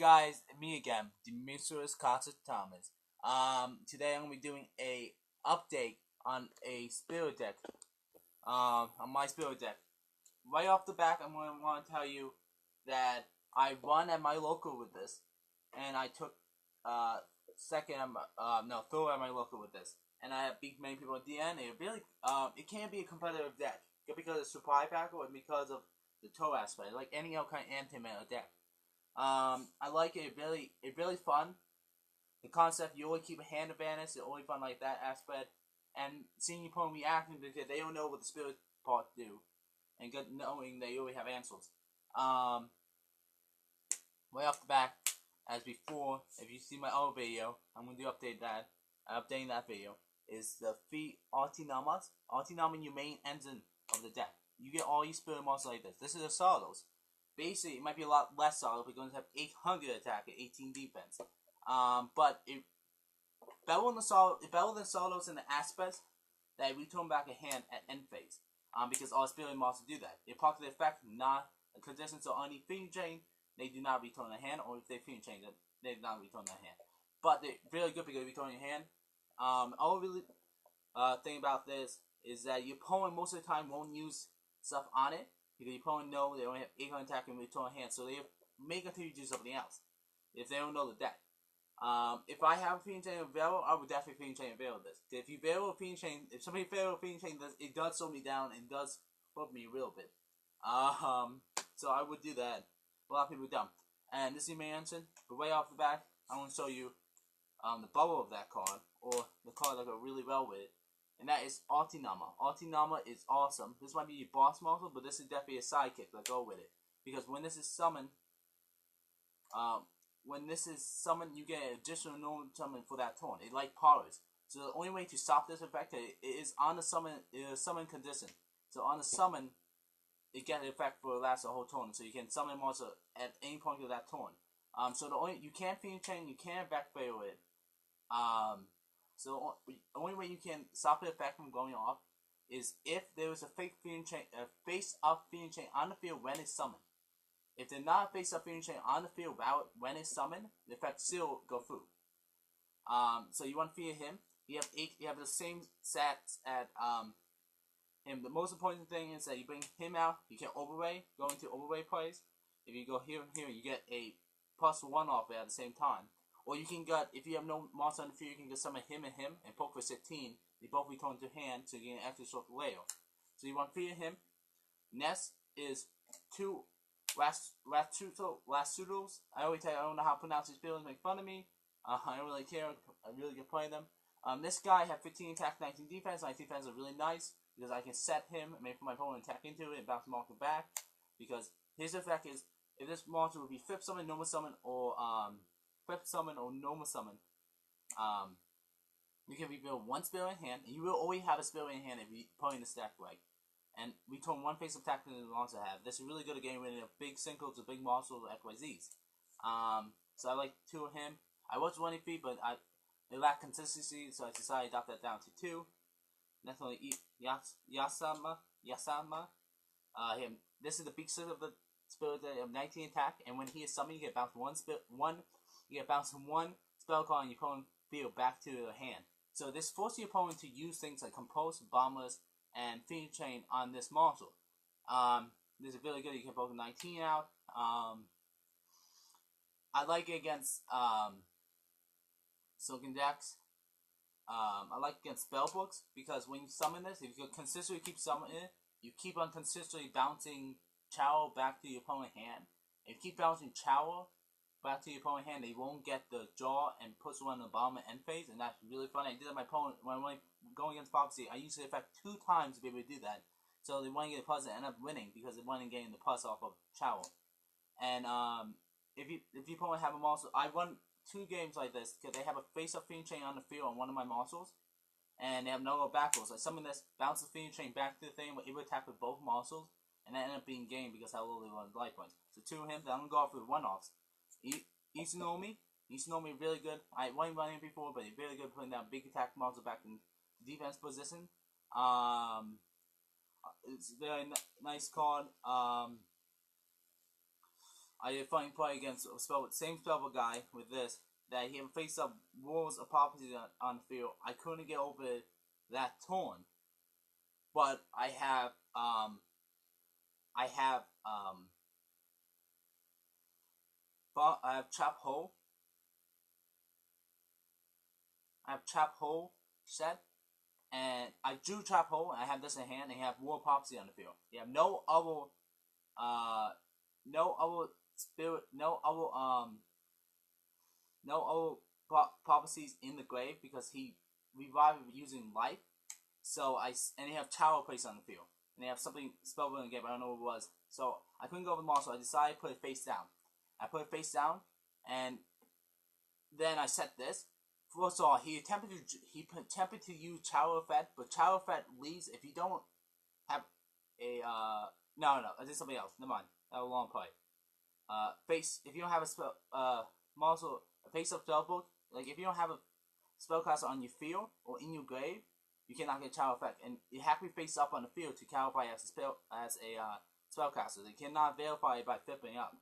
Guys, me again, the Mysterious Kochka-thomas. Today I'm gonna be doing a update on a spirit deck. On my spirit deck. Right off the back, I'm gonna want to tell you that I won at my local with this, and I took second, third at my local with this, and I have beat many people at the end. It really, it can't be a competitive deck because of supply pack or because of the toe aspect, like any other kind of anti-mana deck. I like it. It really fun. The concept, you always keep a hand advantage. It's always fun like that aspect. And seeing your opponent reacting because they don't know what the spirit part do, and good knowing they always have answers. Right off the back, as before, if you see my other video, I'm gonna updating that video is the feat Kochka-thomas. Kochka-thomas your main engine of the deck. You get all your spirit monsters like this. This is a Solos. Basically, it might be a lot less solid. We're going to have 800 attack and 18 defense. But it better than Solos in the aspects that we turn back a hand at end phase. Because all spirit monsters do that. They proc the effect, not a condition, so on any Fiend Chain, they do not return a hand, or if they Fiend Chain it, they do not return their hand. But they're really good because they return your hand. All really thing about this is that your opponent most of the time won't use stuff on it. Because your opponent know they only have 800 attack and return a hand, so they may continue to do something else. If they don't know the deck. If I have a Fiend Chain available, I would definitely Fiend Chain available this. If you avail a Fiend Chain, if somebody avail a Fiend Chain, it does slow me down and does hurt me a little bit. So I would do that. A lot of people don't. And this is my answer. But right off the bat, I want to show you the bubble of that card, or the card that go really well with it. And that is Kochka-thomas. Kochka-thomas is awesome. This might be your boss model, but this is definitely a sidekick that go with it. Because when this is summoned, you get an additional normal summon for that turn. It like powers. So the only way to stop this effect is on the summon condition. So on the summon, it gets an effect for the last the whole turn. So you can summon a monster at any point of that turn. So you can't Fiend Chain, you can't backfire it. So the only way you can stop the effect from going off is if there is a fake Fiend Chain, a face-up Fiend Chain on the field when it's summoned. If they're not a face-up Fiend Chain on the field when it's summoned, the effect still go through. So you want to fear him. You have the same stats at him. The most important thing is that you bring him out. You can overlay, go into overlay plays. If you go here and here, you get a +1 off it at the same time. Or you can get, if you have no monster on the field, you can just summon him and poke for 16. They both return to hand, so you get an extra short layer. So you want to fear him. Next is two Lasudos. I always tell you I don't know how to pronounce these feelings, make fun of me. I don't really care. I really can play them. This guy had 15 attack, 19 defense. 19 defense is really nice because I can set him and make my opponent attack into it and bounce him off the back. Because his effect is, if this monster would be flip summon, normal summon, or normal summon, you can rebuild one spell in hand, and you will always have a spell in hand if you playing the stack right. And return one face attack that the monster have. This is really good at getting rid of big singles or big monsters or XYZs. So I like 2 of him. I was running 3, but it lacked consistency, so I decided to drop that down to 2. Definitely Yasama. Him. This is the big set of the spirit of 19 attack, and when he is summoned, you get bounce one spell card and your opponent field back to the hand. So this forces your opponent to use things like Compose, Bombers, and Fiend Chain on this monster. This is really good. You can poke 19 out. I like it against Silken decks. I like it against spellbooks because when you summon this, if you consistently keep summoning it, you keep on consistently bouncing Chow back to your opponent's hand. If you keep bouncing Chow back to your opponent's hand, they won't get the jaw and push one on the bottom and end phase, and that's really fun. I did that with my opponent when I going against Prophecy. I used the effect 2 times to be able to do that. So they want to get a plus and end up winning because they want to gain the plus off of Chow. And if your opponent have a monster, I won 2 games like this because they have a face-up Fiend Chain on the field on one of my monsters, and they have no backwards. Like something that bounces Fiend Chain back to the thing, but able to attack with both monsters, and that ended up being game because how low they run life points. So 2 of him, then I'm gonna go off with 1-offs. Izunomi really good. I wasn't running him before, but he's really good putting down big attack monster back in defense position. It's a very nice card. I did a funny play against same spell guy with this, that he faced up walls of properties on the field. I couldn't get over that taunt, but I have I have trap hole. I have trap hole set, and I drew trap hole. And I have this in hand, and you have war prophecy on the field. You have no other no other spirit, no other prophecies in the grave because he revived using life. So and they have tower place on the field, and they have something spelled in the game. I don't know what it was. So I couldn't go with them all, so I decided to put it face down. I put it face down, and then I set this. First of all, he attempted to use Tower Effect, but Tower Effect leaves if you don't have a no, I did something else. Never mind. That was a long play. If you don't have a spell muscle a face up spell book, like if you don't have a spellcaster on your field or in your grave, you cannot get Tower Effect, and you have to be face up on the field to qualify as a spellcaster. They cannot verify it by flipping up.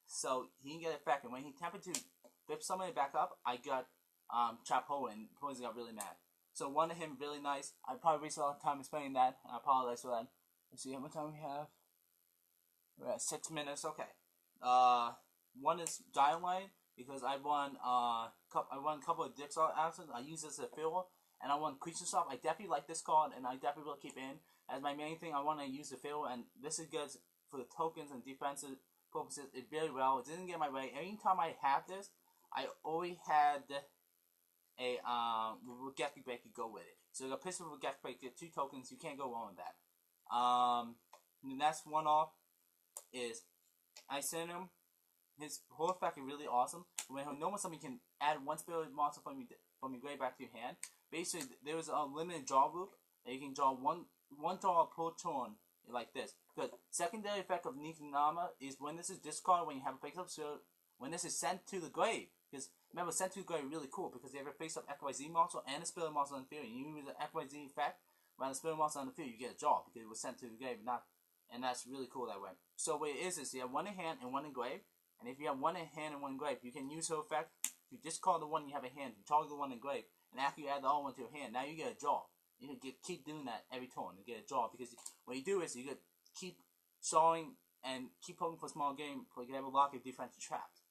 So he can get effect, and when he attempted to flip somebody back up, I got trap hole, and Poison got really mad. So one of him really nice. I probably wasted a lot of time explaining that, and I apologize for that. Let's see how much time we have. We're at 6 minutes. Okay. One is Giant Lion because I won a couple of Dix actions. I use this as a filler, and I won Creature Swap. I definitely like this card, and I definitely will keep it in as my main thing. I want to use the filler, and this is good for the tokens and defensive purposes. It really well. It didn't get my way. Anytime I have this, I always had a Regeki Break to go with it. So the pistol Regeki Break get 2 tokens. You can't go wrong with that. The next one off is I send him. His whole effect is really awesome. When normal summon, you can add 1 spirit monster from your grave back to your hand. Basically, there is a limited draw loop, and you can draw one draw per turn like this. Because secondary effect of Nikanama is when this is discarded, when you have a face up spirit, when this is sent to the grave. Because remember, sent to the grave is really cool because they have a face up XYZ monster and a spirit monster on the field. And you use the XYZ effect when the spirit monster on the field, you get a draw because it was sent to the grave, and that's really cool that way. So what it is you have 1 in hand and 1 in grave. And if you have 1 in hand and 1 in grave, you can use her effect. You discard the one you have in hand, you target the one in grave, and after you add the other one to your hand, now you get a draw. You can keep doing that every turn and get a draw because what you do is you keep sawing and keep poking for small game so you can have a lock of defensive traps.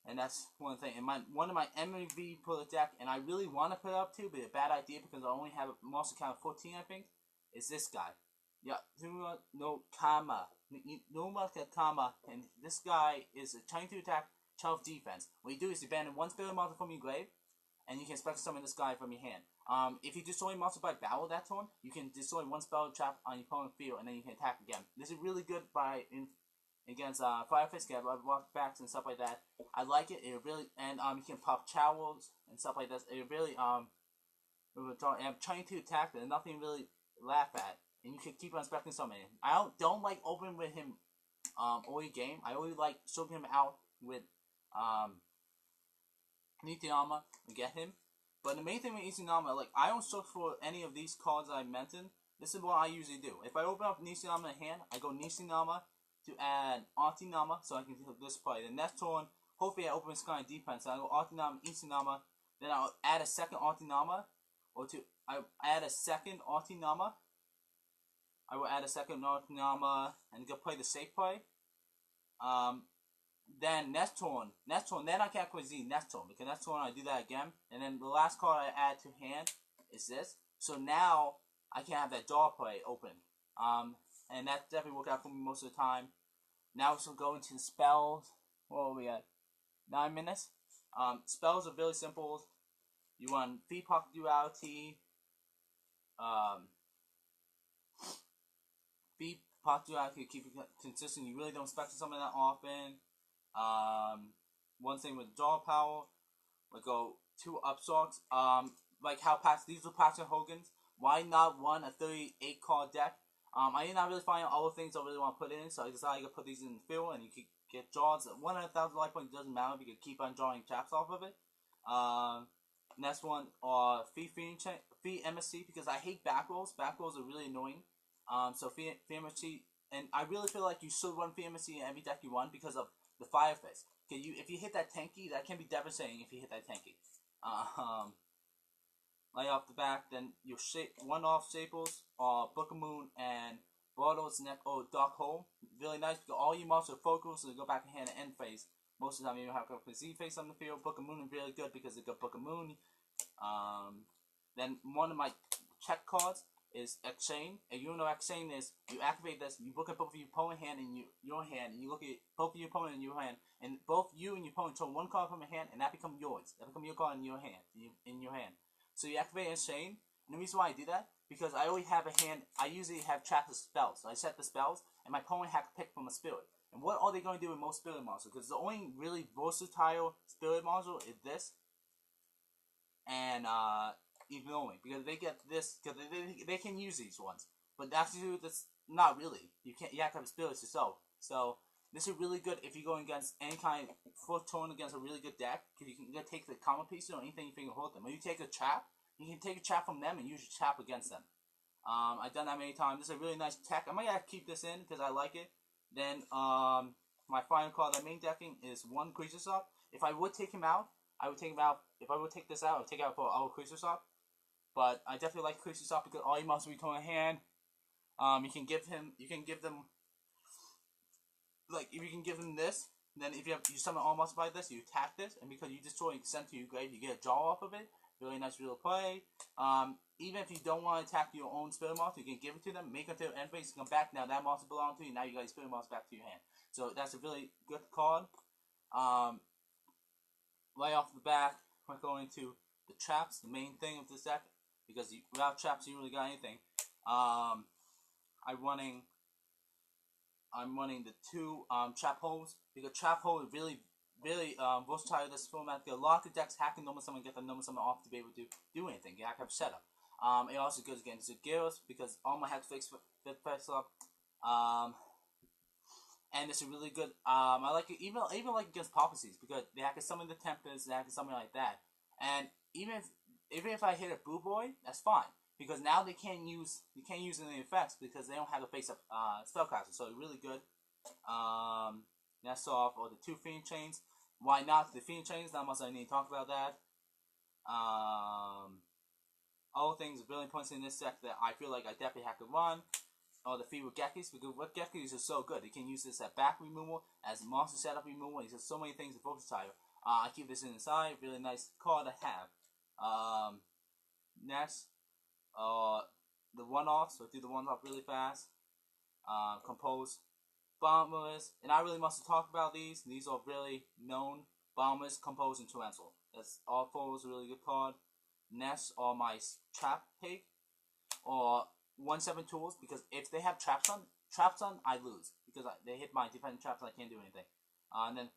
And that's one thing. And one of my MVP for the deck, and I really want to put it up too, but a bad idea because I only have a monster count of 14, I think, is this guy. Yeah, no Kama. Kochka-thomas, and this guy is trying to attack 12 defense. What you do is you abandon 1 spirit monster from your grave, and you can spell summon this guy from your hand. If you destroy a monster by battle that turn, you can destroy 1 spell trap on your opponent's field, and then you can attack again. This is really good against Firefist, get block backs and stuff like that. I like it. It really, and you can pop chowels and stuff like this. It really I'm trying to attack, there's nothing really laugh at. And you can keep on specting summoning. I don't like opening with him early game. I always like soaking him out with Nityanama and get him. But the main thing with Nityanama, like I don't search for any of these cards I mentioned. This is what I usually do. If I open up Nityanama in hand, I go Nityanama to add Artinama so I can do this play. The next turn, hopefully I open Sky defense. So I go Artinama, Nityanama, then I'll add a second Artinama, I add a second Artinama. I will add a second Artinama and go play the safe play. Then next turn, then I can activate Z next turn because next turn I do that again. And then the last card I add to hand is this. So now I can have that draw play open. And that definitely worked out for me most of the time. Now we'll go into the spells. What are we at? 9 minutes. Spells are really simple. You want Feed Pocket Duality. Feed Pocket Duality, keep it consistent. You really don't expect something that often. One thing with draw power, we go 2 upstarts. Like how these are Patrick Hogan's. Why not run a 38 card deck? I did not really find other things I really want to put in, so I decided to put these in the field, and you can get draws. 100,000 life points doesn't matter if you can keep on drawing chaps off of it. Next one, Fee MSC, because I hate back rolls. Back rolls are really annoying. So Fee MSC and I really feel like you should run Fantasy in every deck you run because of the Fire Fist. If you hit that tanky, that can be devastating if you hit that tanky. Right off the back, then your one-off staples are Book of Moon and Bottle's Neck or Dark Hole. Really nice because all your monsters are focused, so they go back in hand and end phase. Most of the time, you have a Z face on the field. Book of Moon is really good because they got Book of Moon. Then one of my check cards is Exchange. And you know Exchange is, you activate this, you look at both of your opponent's hand and your hand, and you look at both of your opponent and your hand, and both you and your opponent throw one card from your hand, and that becomes yours. That becomes your card in your hand. So you activate Exchange, and the reason why I do that, because I always have a hand, I usually have traps of spells. So I set the spells, and my opponent has to pick from a spirit. And what are they going to do with most spirit monsters? Because the only really versatile spirit monster is this, and even only because they get this, because they can use these ones, but that's not really. You have to have spirits yourself. So this is really good if you're going against any kind of fourth turn against a really good deck, because you can take the common pieces or anything you think will hurt them. Or you take a trap, you can take a trap from them and use your trap against them. I've done that many times. This is a really nice tech. I might have to keep this in because I like it. Then my final card I'm main decking is one Creature Swap. If I would take him out, I would take him out. If I would take this out, I would take out for our Creature Swap. But I definitely like Creature Swap because all your monsters return a hand. You can give them, like, if you can give them this, then if you summon all monsters by this, you attack this, and because you destroy and send to your grave, you get a draw off of it. Really nice real play. Even if you don't want to attack your own spirit monster, you can give it to them, make it to end phase, come back. Now that monster belongs to you. Now you got your spirit monster back to your hand. So that's a really good card. Right off the bat, we're going to the traps, the main thing of this deck, because without traps, you really got anything. I'm running the two trap holes, because trap hole is really versatile in this format. A lot of decks hacking normal summon, get the normal summon off to be able to do anything. You have to have setup. It also goes against the Gyros because all my hacks fix up. And it's a really good. I like it even like against prophecies because they have to summon the Tempest, they have to summon like that. And even if I hit a Boo Boy, that's fine because now they can't use any effects because they don't have a face up spellcaster. So it's really good. That's off or the two Fiend Chains. Why not the Fiend Chains? Not much I need to talk about that. All things really points in this deck that I feel like I definitely have to run. Or the Fever Geckos, because what Geckos are so good. You can use this at back removal, as monster setup removal. He says so many things in versatile. I keep this inside. Really nice card to have. Next, the one-offs. So do the one-off really fast. Compose Bombers, and I really must talk about these. These are really known Bombers, Compose, and Torrential. That's all four is a really good card. Next are my Trap Pig, or 1/7 tools, because if they have traps on, I lose because they hit my defensive traps and I can't do anything. And then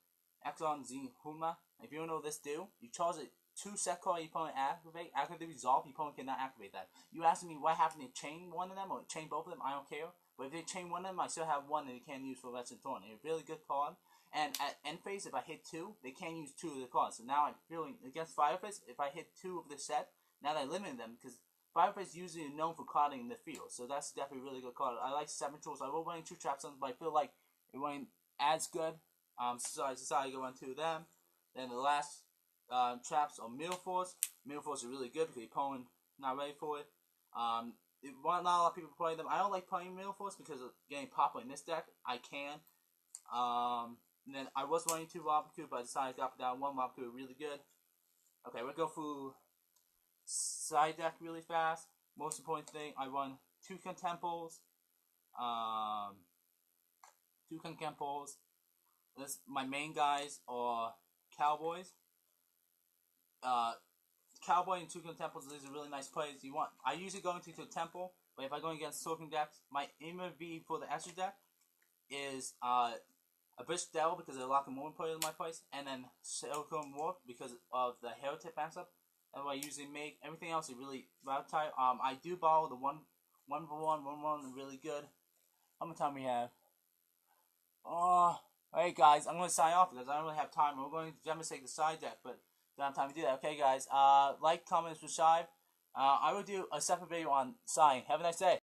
Exxon Z Huma. If you don't know what this do, you charge it 2 set card your opponent activate. After they resolve, your opponent cannot activate that. You asking me what happened to chain one of them or chain both of them? I don't care. But if they chain one of them, I still have one that they can't use for the rest of the turn. It's a really good card. And at end phase, if I hit 2, they can't use 2 of the cards. So now I'm feeling against Fire Fist. If I hit 2 of the set, now that I limit them because Fire Fist is usually known for carding in the field. So that's definitely a really good card. I like 7 tools. I will run 2 traps on, but I feel like it wasn't as good. So I decided to go on 2 of them. Then the last traps are Meal Force. Meal Force are really good because the opponent not ready for it. Not a lot of people play them. I don't like playing Meal Force because of getting popular in this deck. I can. And then I was running 2 Roboku, but I decided to drop down 1 Roboku. Really good. Okay, we'll go through side deck really fast. Most important thing, I run 2 Contemples. 2 Contemples. My main guys are Cowboys. Cowboy and 2 Contemples, these are really nice plays. I usually go into the temple, but if I go against Sorkin decks, my MV for the extra deck is a Bishop Devil because they're locking more players in my place, and then Silicon Warp because of the Heretic matchup. That's what I usually make. Everything else is really volatile. I do borrow the 1/1 really good. How much time we have? Alright guys, I'm going to sign off because I don't really have time. We're going to demonstrate the side deck, but don't have time to do that. Okay guys, like, comment, subscribe. I will do a separate video on sign. Have a nice day.